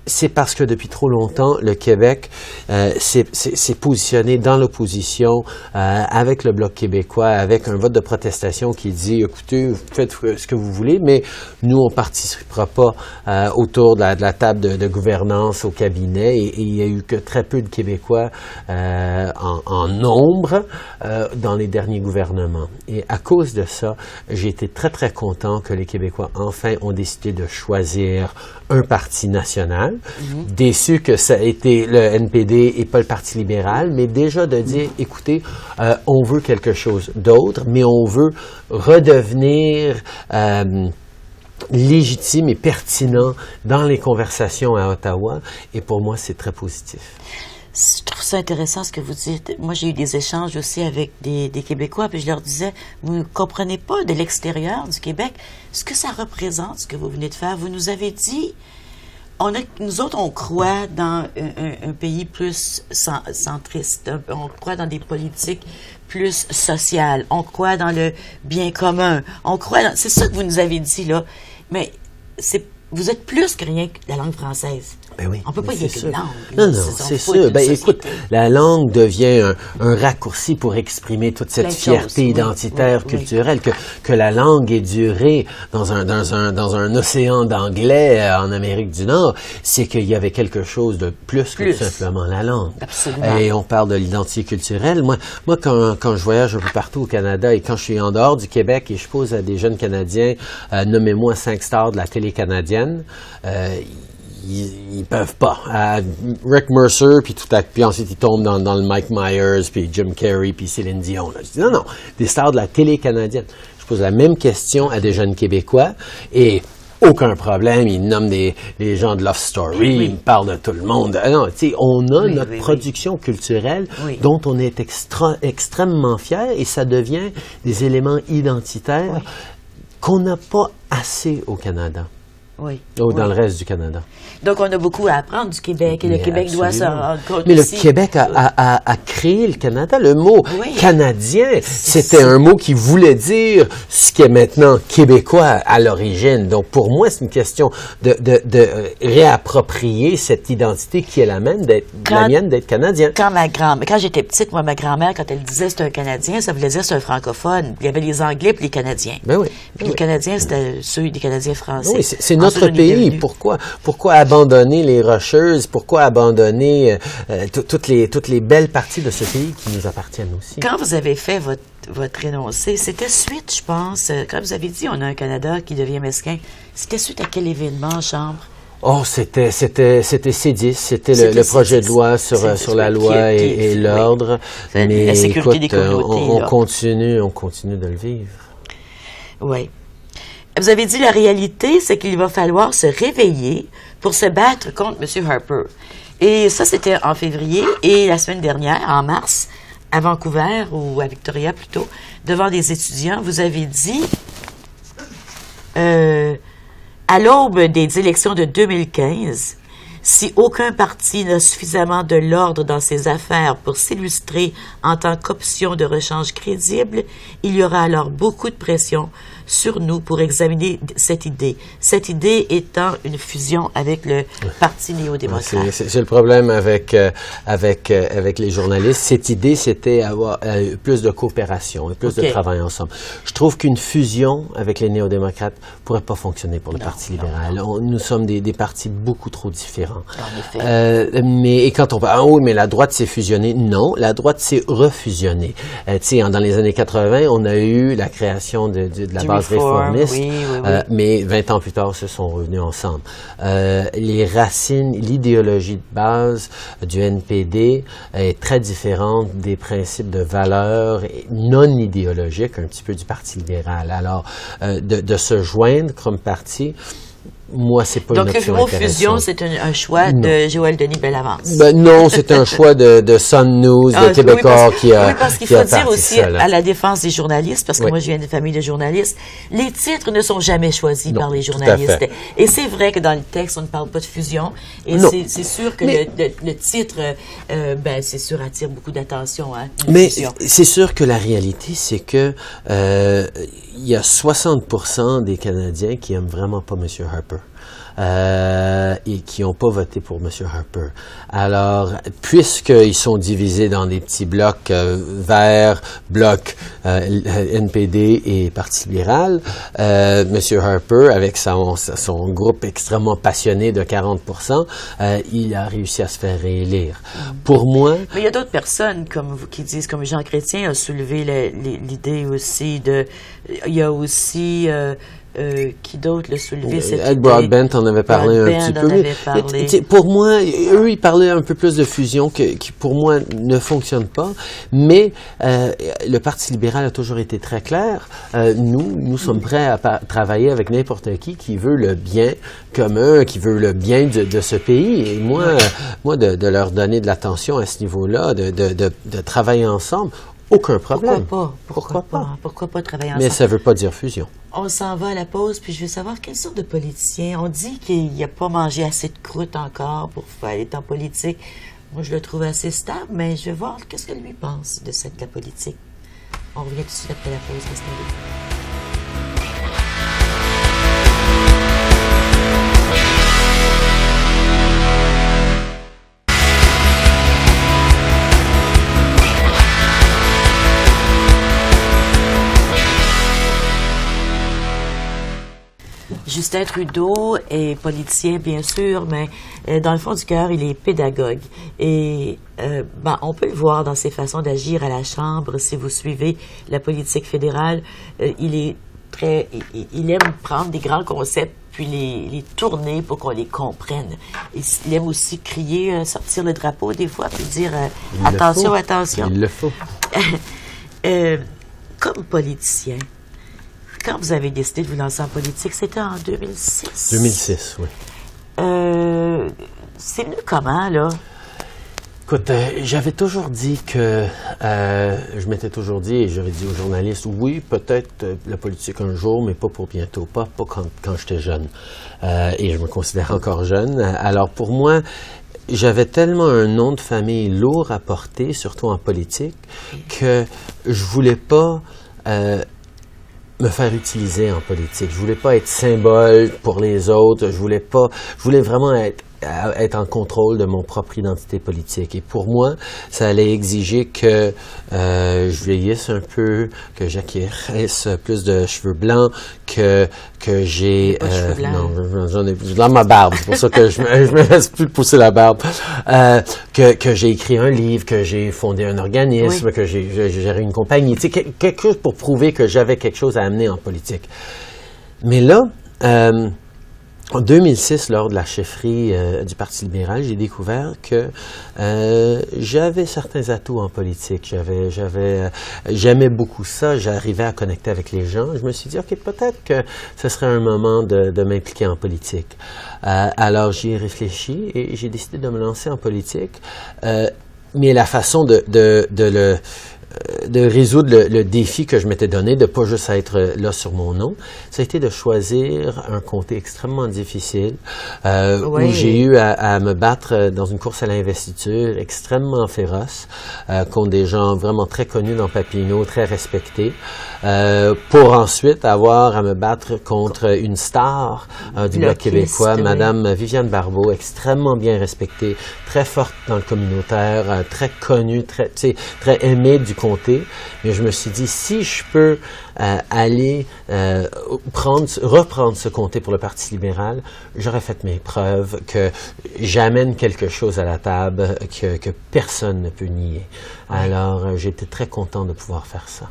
B: c'est parce que depuis trop longtemps, le Québec s'est positionné dans l'opposition avec le Bloc québécois, avec un vote de protestation qui dit, écoutez, faites ce que vous voulez, mais nous, on ne participera pas autour de la table de gouvernance au cabinet. Et il n'y a eu que très peu de Québécois en nombre dans les derniers gouvernements. Et à cause de ça, j'ai été très, très content que les Québécois, enfin, ont décidé de choisir un parti national. Déçu que ça a été le NPD et pas le Parti libéral, mais déjà de dire, écoutez, on veut quelque chose d'autre, mais on veut redevenir légitime et pertinent dans les conversations à Ottawa, et pour moi, c'est très positif.
A: Je trouve ça intéressant ce que vous dites. Moi, j'ai eu des échanges aussi avec des Québécois, puis je leur disais, vous ne comprenez pas de l'extérieur du Québec ce que ça représente, ce que vous venez de faire. Vous nous avez dit, nous autres, on croit dans un pays plus centriste, on croit dans des politiques plus sociales, on croit dans le bien commun, c'est ça que vous nous avez dit, là, mais vous êtes plus que rien que la langue française.
B: Ben oui,
A: on ne peut pas y être une langue.
B: Non, c'est sûr. Ben, écoute, la langue devient un raccourci pour exprimer toute cette fierté identitaire, culturelle, que la langue est durée dans un océan d'anglais en Amérique du Nord, c'est qu'il y avait quelque chose de plus que tout simplement la langue.
A: Absolument.
B: Et on parle de l'identité culturelle. Moi, quand je voyage un peu partout au Canada et quand je suis en dehors du Québec et je pose à des jeunes Canadiens, nommez-moi 5 stars de la télé canadienne, ils peuvent pas. Rick Mercer, puis ensuite ils tombent dans le Mike Myers, puis Jim Carrey, puis Céline Dion. Là. Je dis non, des stars de la télé canadienne. Je pose la même question à des jeunes Québécois et aucun problème, ils nomment les gens de Love Story, ils me parlent de tout le monde. Non, on a notre production culturelle dont on est extrêmement fiers et ça devient des éléments identitaires qu'on n'a pas assez au Canada. Dans le reste du Canada.
A: Donc, on a beaucoup à apprendre du Québec et le Québec doit se rendre compte.
B: Mais le Québec a créé le Canada. Le mot canadien, c'était un mot qui voulait dire ce qui est maintenant québécois à l'origine. Donc, pour moi, c'est une question de réapproprier cette identité qui est la mienne d'être canadien.
A: Quand j'étais petite, moi, ma grand-mère, quand elle disait c'est un Canadien, ça voulait dire c'est un francophone. Il y avait les Anglais puis les Canadiens. Puis les Canadiens, c'était ceux des Canadiens français.
B: Oui, c'est notre pays. Pourquoi abandonner les Rocheuses? Pourquoi abandonner toutes les belles parties de ce pays qui nous appartiennent aussi?
A: Quand vous avez fait votre énoncé, c'était suite, je pense, quand vous avez dit on a un Canada qui devient mesquin, c'était suite à quel événement en Chambre?
B: Oh, c'était C10, c'était le projet de loi sur la loi et l'ordre. Mais
A: la sécurité des communautés.
B: On continue de le vivre.
A: Oui. Vous avez dit la réalité, c'est qu'il va falloir se réveiller pour se battre contre M. Harper. Et ça, c'était en février. Et la semaine dernière, en mars, à Vancouver, ou à Victoria plutôt, devant des étudiants, vous avez dit, à l'aube des élections de 2015, si aucun parti n'a suffisamment de l'ordre dans ses affaires pour s'illustrer en tant qu'option de rechange crédible, il y aura alors beaucoup de pression sur nous pour examiner cette idée. Cette idée étant une fusion avec le Parti néo-démocrate.
B: C'est le problème avec les journalistes. Cette idée, c'était avoir plus de coopération et plus de travail ensemble. Je trouve qu'une fusion avec les néo-démocrates pourrait pas fonctionner pour le Parti libéral. Nous sommes des partis beaucoup trop différents.
A: En effet.
B: Mais quand on parle, mais la droite s'est fusionnée. Non, la droite s'est refusionnée. Dans les années 80, on a eu la création de la base réformiste, mais 20 ans plus tard, ils se sont revenus ensemble. Les racines, l'idéologie de base du NPD est très différente des principes de valeurs non idéologiques, un petit peu du Parti libéral. Alors, de se joindre comme parti, moi, c'est pas une option
A: Donc, le mot fusion,
B: intéressante.
A: c'est un choix de Joël Denis Bellavance.
B: Ben non, c'est un choix de Sun News, de Québécois qui a.
A: Oui, parce qu'il faut dire aussi à la défense des journalistes, parce que moi, je viens d'une famille de journalistes, les titres ne sont jamais choisis par les journalistes. Et c'est vrai que dans le texte, on ne parle pas de fusion. Et c'est sûr que le titre, c'est sûr, attire beaucoup d'attention. Hein,
B: mais c'est sûr que la réalité, c'est que il y a 60% des Canadiens qui aiment vraiment pas M. Harper. Et qui n'ont pas voté pour M. Harper. Alors, puisqu'ils sont divisés dans des petits blocs verts, blocs NPD et Parti libéral, M. Harper, avec son groupe extrêmement passionné de 40%, il a réussi à se faire réélire. Pour moi...
A: Mais il y a d'autres personnes comme vous qui disent, comme Jean Chrétien a soulevé l'idée aussi de... Il y a aussi... qui d'autre l'a soulevé cette idée?
B: Ed Broadbent en avait parlé un petit peu. Pour moi, eux, ils parlaient un peu plus de fusion qui pour moi, ne fonctionne pas. Mais le Parti libéral a toujours été très clair. Nous sommes prêts à travailler avec n'importe qui veut le bien commun, qui veut le bien de ce pays. Et moi, de leur donner de l'attention à ce niveau-là, de travailler ensemble, aucun problème.
A: Pourquoi pas travailler ensemble?
B: Mais ça ne veut pas dire fusion.
A: On s'en va à la pause, puis je veux savoir quelle sorte de politicien. On dit qu'il n'a pas mangé assez de croûte encore pour être en politique. Moi, je le trouve assez stable, mais je vais voir qu'est-ce que lui pense de la politique. On revient tout de suite après la pause. Restez avec nous. Justin Trudeau est politicien, bien sûr, mais dans le fond du cœur, il est pédagogue. Et on peut le voir dans ses façons d'agir à la Chambre. Si vous suivez la politique fédérale, il aime prendre des grands concepts puis les tourner pour qu'on les comprenne. Il aime aussi crier, sortir le drapeau des fois, puis dire attention, attention.
B: Il le faut.
A: Comme politicien, quand vous avez décidé de vous lancer en politique, c'était en 2006?
B: 2006, oui.
A: C'est venu comment, là?
B: Écoute, j'avais toujours dit que, je m'étais toujours dit, et j'avais dit aux journalistes, oui, peut-être la politique un jour, mais pas pour bientôt, pas quand j'étais jeune. Et je me considère encore jeune. Alors pour moi, j'avais tellement un nom de famille lourd à porter, surtout en politique, que je voulais pas... me faire utiliser en politique. Je voulais pas être symbole pour les autres. Je voulais vraiment être en contrôle de mon propre identité politique. Et pour moi, ça allait exiger que je vieillisse un peu, que j'acquérisse plus de cheveux blancs, que j'ai... non, j'en ai dans ma barbe. C'est pour ça que je me laisse plus pousser la barbe. Que j'ai écrit un livre, que j'ai fondé un organisme, que j'ai géré une compagnie. Tu sais, quelque chose pour prouver que j'avais quelque chose à amener en politique. Mais là... en 2006, lors de la chefferie du Parti libéral, j'ai découvert que j'avais certains atouts en politique. J'aimais beaucoup ça. J'arrivais à connecter avec les gens. Je me suis dit, OK, peut-être que ce serait un moment de m'impliquer en politique. Alors, j'y ai réfléchi et j'ai décidé de me lancer en politique. Mais la façon de résoudre le défi que je m'étais donné, de pas juste être là sur mon nom, ça a été de choisir un comté extrêmement difficile, où j'ai eu à me battre dans une course à l'investiture extrêmement féroce, contre des gens vraiment très connus dans Papineau, très respectés, pour ensuite avoir à me battre contre une star du Bloc québécois, Madame Viviane Barbeau, extrêmement bien respectée, très forte dans le communautaire, très connue, très aimée du comté. Mais je me suis dit, si je peux aller reprendre ce comté pour le Parti libéral, j'aurais fait mes preuves que j'amène quelque chose à la table que personne ne peut nier. Alors, j'étais très content de pouvoir faire ça.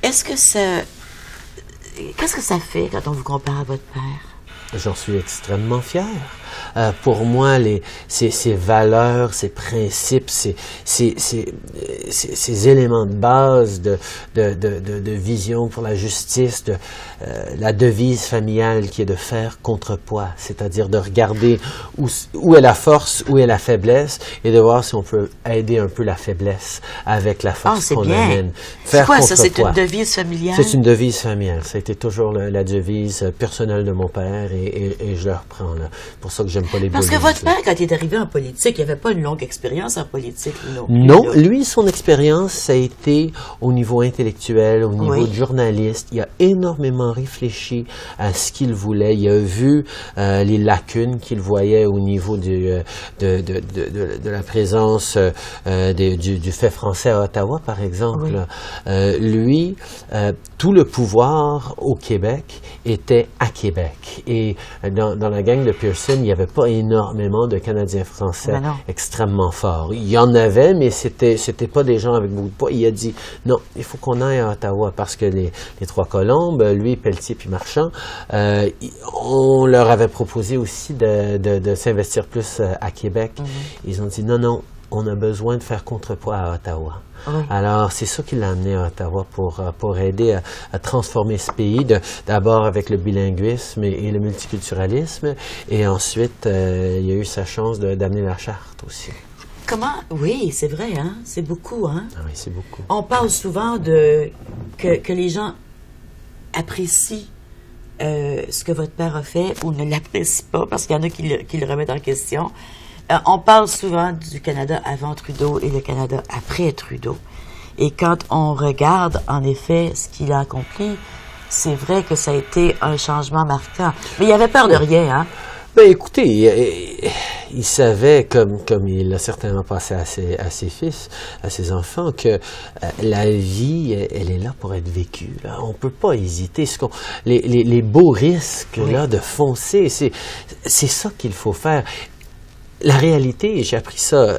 A: Qu'est-ce que ça fait quand on vous compare à votre père?
B: J'en suis extrêmement fier. Pour moi, ces valeurs, ces principes, ces éléments de base de vision pour la justice, la devise familiale qui est de faire contrepoids, c'est-à-dire de regarder où est la force, où est la faiblesse, et de voir si on peut aider un peu la faiblesse avec la force qu'on amène.
A: C'est quoi ça? C'est une devise familiale?
B: C'est une devise familiale. Ça a été toujours la devise personnelle de mon père et je le reprends là. C'est pour ça que j'aime pas les
A: Parce que votre père, quand il est arrivé en politique, il n'avait pas une longue expérience en politique.
B: Non, lui, son expérience, ça a été au niveau intellectuel, au niveau de journaliste. Il a énormément réfléchi à ce qu'il voulait. Il a vu les lacunes qu'il voyait au niveau de la présence du fait français à Ottawa, par exemple. Lui, tout le pouvoir au Québec était à Québec. Et dans la gang de Pearson, il n'y avait pas énormément de Canadiens français extrêmement forts. Il y en avait, mais c'était pas des gens avec beaucoup de poids. Il a dit, non, il faut qu'on aille à Ottawa parce que les Trois Colombes, lui, Pelletier puis Marchand, on leur avait proposé aussi de s'investir plus à Québec. Ils ont dit, non, on a besoin de faire contrepoids à Ottawa. Alors, c'est ça qui l'a amené à Ottawa pour aider à transformer ce pays, d'abord avec le bilinguisme et le multiculturalisme, et ensuite, il a eu sa chance d'amener la charte aussi.
A: Comment? Oui, c'est vrai, hein? C'est beaucoup, hein?
B: Ah oui, c'est beaucoup.
A: On parle souvent que les gens apprécient ce que votre père a fait ou ne l'apprécient pas, parce qu'il y en a qui le remettent en question. On parle souvent du Canada avant Trudeau et le Canada après Trudeau. Et quand on regarde, en effet, ce qu'il a accompli, c'est vrai que ça a été un changement marquant. Mais il avait peur de rien, hein?
B: Ben écoutez, il savait, comme il l'a certainement passé à ses fils, à ses enfants, que la vie, elle est là pour être vécue. Là. On peut pas hésiter. Les beaux risques là de foncer, c'est ça qu'il faut faire. La réalité, et j'ai appris ça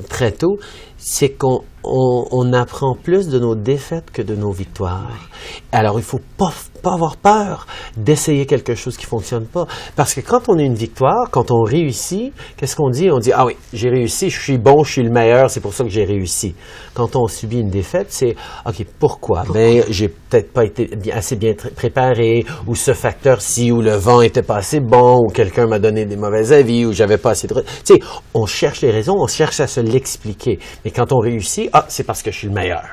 B: très tôt, c'est qu'on apprend plus de nos défaites que de nos victoires. Alors, il faut pas avoir peur d'essayer quelque chose qui fonctionne pas. Parce que quand on a une victoire, quand on réussit, qu'est-ce qu'on dit? On dit, ah oui, j'ai réussi, je suis bon, je suis le meilleur, c'est pour ça que j'ai réussi. Quand on subit une défaite, c'est, OK, pourquoi? Ben, j'ai peut-être pas été assez bien préparé, ou ce facteur-ci, ou le vent était pas assez bon, ou quelqu'un m'a donné des mauvais avis, ou j'avais pas assez de... Tu sais, on cherche les raisons, on cherche à se l'expliquer. Mais quand on réussit, c'est parce que je suis le meilleur.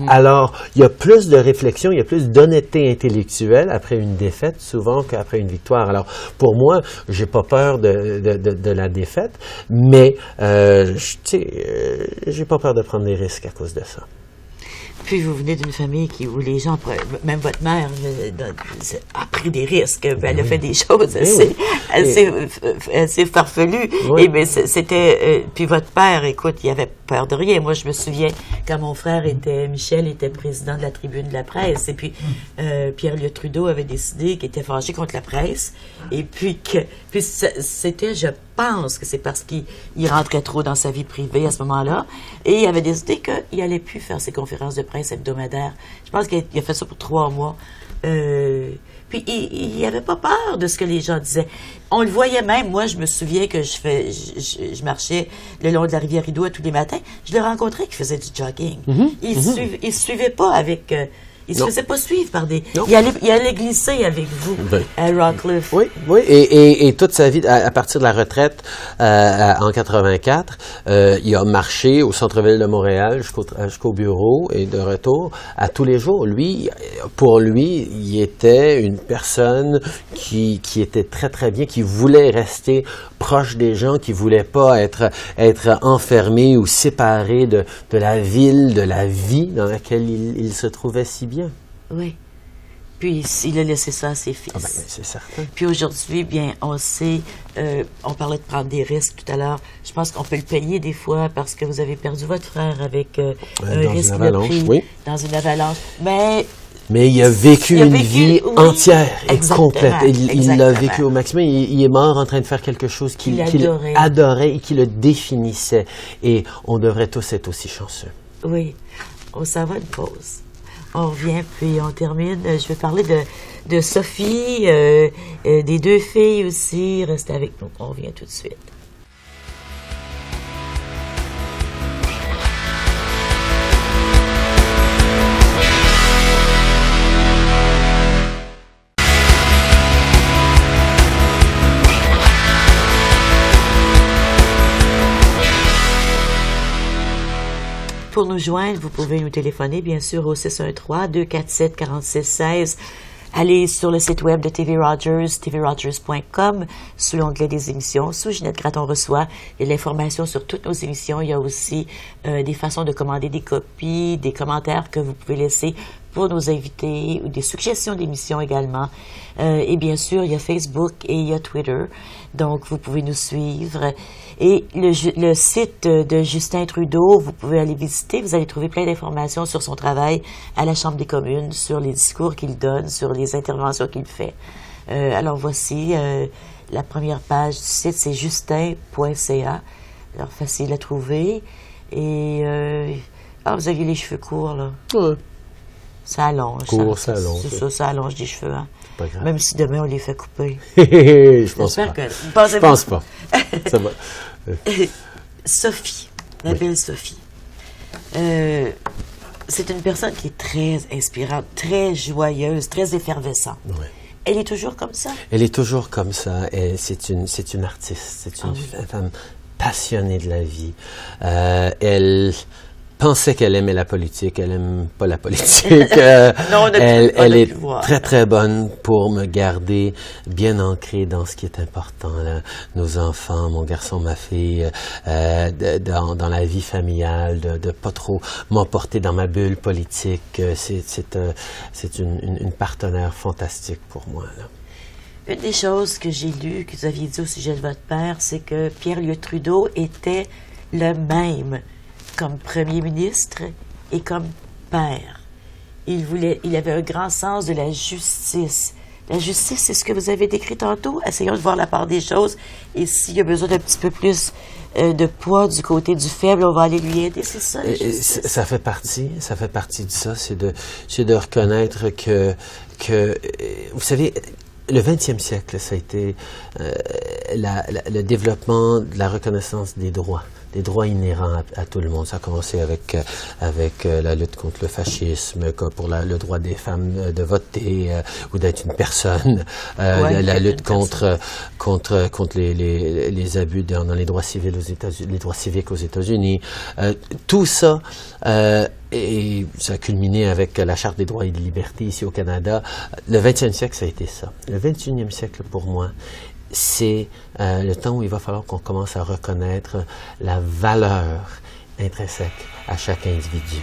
B: Alors, il y a plus de réflexion, il y a plus d'honnêteté intellectuelle après une défaite, souvent, qu'après une victoire. Alors, pour moi, j'ai pas peur de la défaite, mais, j'ai pas peur de prendre des risques à cause de ça.
A: Puis vous venez d'une famille où les gens, même votre mère, a pris des risques. Elle a fait des choses assez farfelues. Et bien, c'était. Puis votre père, écoute, il avait peur de rien. Moi, je me souviens quand mon frère Michel était président de la Tribune de la presse, et puis Pierre-Éliott Trudeau avait décidé qu'il était fâché contre la presse, et puis c'était, je pense que c'est parce qu'il rentrait trop dans sa vie privée à ce moment-là, et il avait décidé qu'il allait plus faire ses conférences de presse hebdomadaires. Je pense qu'il a fait ça pour 3 mois. Puis il n'avait pas peur de ce que les gens disaient. On le voyait même. Moi, je me souviens que je marchais le long de la rivière Rideau tous les matins. Je le rencontrais qui faisait du jogging. Il se suivait pas avec... il se faisait pas suivre par des... Il allait glisser avec vous à Rockcliffe.
B: Oui. Et toute sa vie, à partir de la retraite, en 84, il a marché au centre-ville de Montréal jusqu'au bureau et de retour à tous les jours. Pour lui, il était une personne qui était très, très bien, qui voulait rester proche des gens, qui voulait pas être enfermé ou séparé de la ville, de la vie dans laquelle il se trouvait si bien.
A: Oui. Puis il a laissé ça à ses fils.
B: Ah ben, c'est certain.
A: Puis aujourd'hui, bien, on sait, on parlait de prendre des risques tout à l'heure. Je pense qu'on peut le payer des fois parce que vous avez perdu votre frère avec un risque de pris dans une avalanche. Mais
B: il a vécu une vie entière et complète. Il l'a vécu au maximum. Il est mort en train de faire quelque chose qu'il adorait et qui le définissait. Et on devrait tous être aussi chanceux.
A: Oui. On s'en va une pause. On revient, puis on termine. Je vais parler de Sophie, des deux filles aussi. Restez avec nous. On revient tout de suite. Pour nous joindre, vous pouvez nous téléphoner, bien sûr, au 613-247-4616. Allez sur le site web de TV Rogers, tvrogers.com, sous l'onglet des émissions. Sous Ginette Gratton reçoit de l'information sur toutes nos émissions. Il y a aussi des façons de commander des copies, des commentaires que vous pouvez laisser pour nos invités ou des suggestions d'émissions également. Et bien sûr, il y a Facebook et il y a Twitter. Donc, vous pouvez nous suivre. Et le site de Justin Trudeau, vous pouvez aller visiter. Vous allez trouver plein d'informations sur son travail à la Chambre des communes, sur les discours qu'il donne, sur les interventions qu'il fait. Alors, voici la première page du site, c'est justin.ca. Alors, facile à trouver. Et, vous aviez les cheveux courts, là.
B: Ouais.
A: Ça allonge.
B: Court, ça allonge.
A: C'est ça, ça allonge des cheveux, hein.
B: Pas grave.
A: Même si demain on les fait couper.
B: Je pense pas.
A: Je
B: pense pas. Ça va.
A: Sophie, la belle Sophie. C'est une personne qui est très inspirante, très joyeuse, très effervescente.
B: Ouais.
A: Elle est toujours comme ça?
B: Elle est toujours comme ça. C'est une artiste. C'est une femme passionnée de la vie. Elle pensait qu'elle aimait la politique. Elle aime pas la politique.
A: Non,
B: elle est très, très bonne pour me garder bien ancrée dans ce qui est important. Là. Nos enfants, mon garçon, ma fille, dans la vie familiale, de pas trop m'emporter dans ma bulle politique. C'est une partenaire fantastique pour moi. Là.
A: Une des choses que j'ai lues, que vous aviez dit au sujet de votre père, c'est que Pierre-Luc Trudeau était le même comme premier ministre et comme père. Il avait un grand sens de la justice. La justice, c'est ce que vous avez décrit tantôt. Essayons de voir la part des choses. Et s'il y a besoin d'un petit peu plus de poids du côté du faible, on va aller lui aider, c'est ça?
B: Ça fait partie de ça. C'est de reconnaître que vous savez, le 20e siècle, ça a été le développement de la reconnaissance des droits inhérents à tout le monde. Ça a commencé avec la lutte contre le fascisme, pour le droit des femmes de voter ou d'être une personne, la lutte contre les abus dans les droits civils aux États-Unis, les droits civiques aux États-Unis. Tout ça. Et ça a culminé avec la Charte des droits et des libertés ici au Canada. Le 20e siècle, ça a été ça. Le 21e siècle, pour moi, c'est le temps où il va falloir qu'on commence à reconnaître la valeur intrinsèque à chaque individu.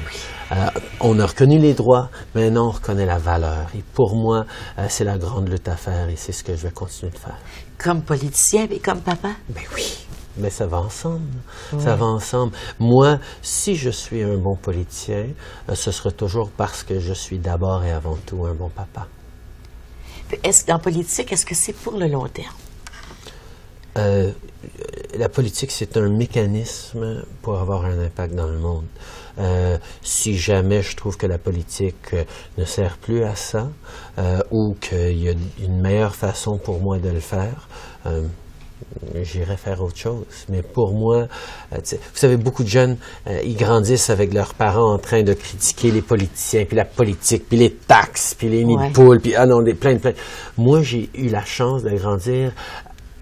B: On a reconnu les droits, maintenant on reconnaît la valeur. Et pour moi, c'est la grande lutte à faire et c'est ce que je vais continuer de faire.
A: Comme politicien et comme papa?
B: Ben oui. Mais ça va ensemble.
A: Ouais.
B: Ça va ensemble. Moi, si je suis un bon politicien, ce sera toujours parce que je suis d'abord et avant tout un bon papa.
A: En politique, est-ce que c'est pour le long terme?
B: La politique, c'est un mécanisme pour avoir un impact dans le monde. Si jamais je trouve que la politique ne sert plus à ça, ou qu'il y a une meilleure façon pour moi de le faire, j'irai faire autre chose. Mais pour moi, vous savez, beaucoup de jeunes, ils grandissent avec leurs parents en train de critiquer les politiciens, puis la politique, puis les taxes, puis les nids de poules, puis plein. Moi, j'ai eu la chance de grandir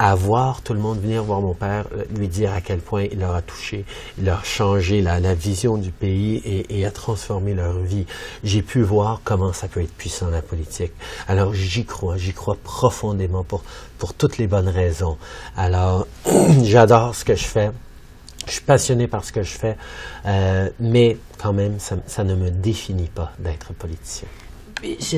B: à voir tout le monde venir voir mon père, lui dire à quel point il leur a touché, il leur a changé la vision du pays et a transformé leur vie. J'ai pu voir comment ça peut être puissant, la politique. Alors j'y crois profondément pour toutes les bonnes raisons. Alors, j'adore ce que je fais. Je suis passionné par ce que je fais, mais quand même, ça ne me définit pas d'être politicien.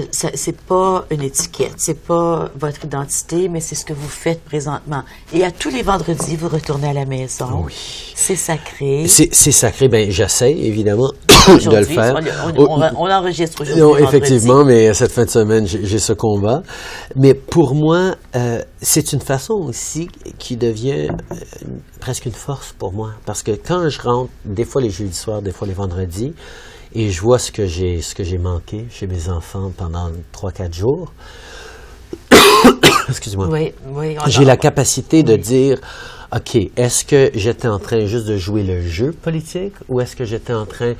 A: C'est pas une étiquette, c'est pas votre identité, mais c'est ce que vous faites présentement. Et à tous les vendredis, vous retournez à la maison.
B: Oui.
A: C'est sacré.
B: C'est sacré. Ben, j'essaie, évidemment, de le faire.
A: On enregistre aujourd'hui.
B: Non, effectivement, mais cette fin de semaine, j'ai ce combat. Mais pour moi, c'est une façon aussi qui devient presque une force pour moi. Parce que quand je rentre, des fois les jeudis soirs, des fois les vendredis, et je vois ce que j'ai manqué chez mes enfants pendant 3-4 jours. Excuse-moi.
A: Oui.
B: J'ai la capacité de dire, OK, est-ce que j'étais en train juste de jouer le jeu politique ou est-ce que j'étais en train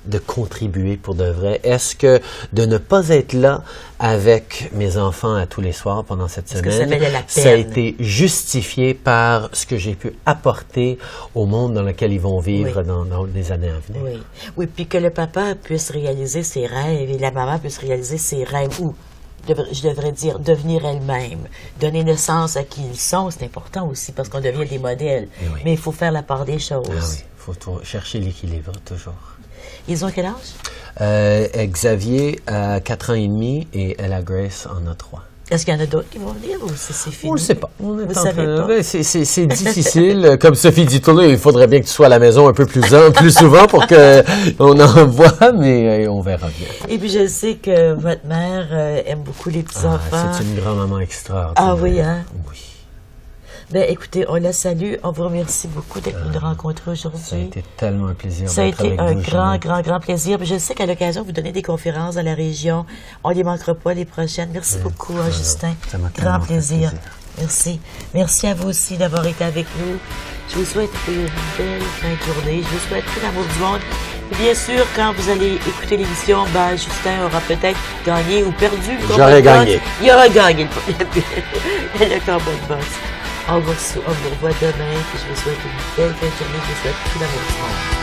B: de contribuer pour de vrai? Est-ce que de ne pas être là avec mes enfants à tous les soirs pendant cette semaine, ça a été justifié par ce que j'ai pu apporter au monde dans lequel ils vont vivre dans les années à venir?
A: Oui, puis que le papa puisse réaliser ses rêves et la maman puisse réaliser ses rêves ou je devrais dire, devenir elle-même, donner naissance à qui ils sont, c'est important aussi parce qu'on devient des modèles. Mais il faut faire la part des choses.
B: Il faut chercher l'équilibre, toujours.
A: Ils ont quel âge?
B: Xavier a 4 ans et demi et Ella Grace en a 3.
A: Est-ce qu'il y en a d'autres qui vont venir ou c'est fini?
B: On ne sait pas.
A: Vous savez pas?
B: C'est difficile. Comme Sophie dit toujours, il faudrait bien que tu sois à la maison un peu plus souvent pour qu'on en voit, mais on verra bien.
A: Et puis je sais que votre mère aime beaucoup les petits-enfants.
B: C'est une grand-maman extraordinaire.
A: Ah oui, hein?
B: Oui.
A: Ben, écoutez, on la salue. On vous remercie beaucoup d'être venu nous rencontrer aujourd'hui.
B: Ça a été tellement un plaisir.
A: Ça a été un grand plaisir. Je sais qu'à l'occasion, vous donnez des conférences dans la région. On ne les manquera pas les prochaines. Merci beaucoup, Justin. Grand plaisir. Merci. Merci à vous aussi d'avoir été avec nous. Je vous souhaite une belle fin de journée. Je vous souhaite tout l'amour du monde. Et bien sûr, quand vous allez écouter l'émission, Justin aura peut-être gagné ou perdu.
B: J'aurais gagné.
A: Il aura gagné le combat de boxe. On vous revoit demain, et je vous souhaite une belle fin de journée, je vous souhaite tout l'amour du monde.